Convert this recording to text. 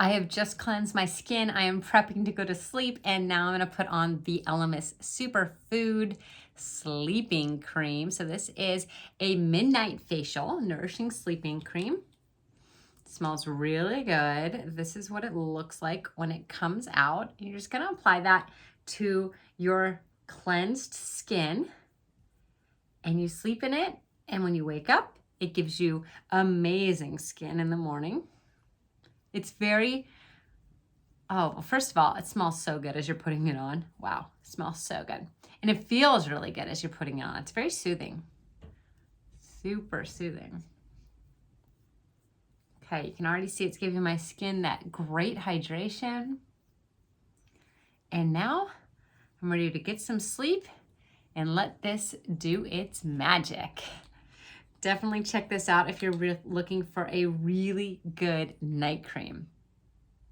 I have just cleansed my skin. I am prepping to go to sleep, and now I'm gonna put on the Elemis Superfood Sleeping Cream. So this is a midnight facial, nourishing sleeping cream. It smells really good. This is what it looks like when it comes out. You're just gonna apply that to your cleansed skin, and you sleep in it, and when you wake up, it gives you amazing skin in the morning. It's very, oh, well, first of all, it smells so good as you're putting it on. Wow, it smells so good. And it feels really good as you're putting it on. It's very soothing, super soothing. Okay, you can already see it's giving my skin that great hydration. And now I'm ready to get some sleep and let this do its magic. Definitely check this out if you're looking for a really good night cream.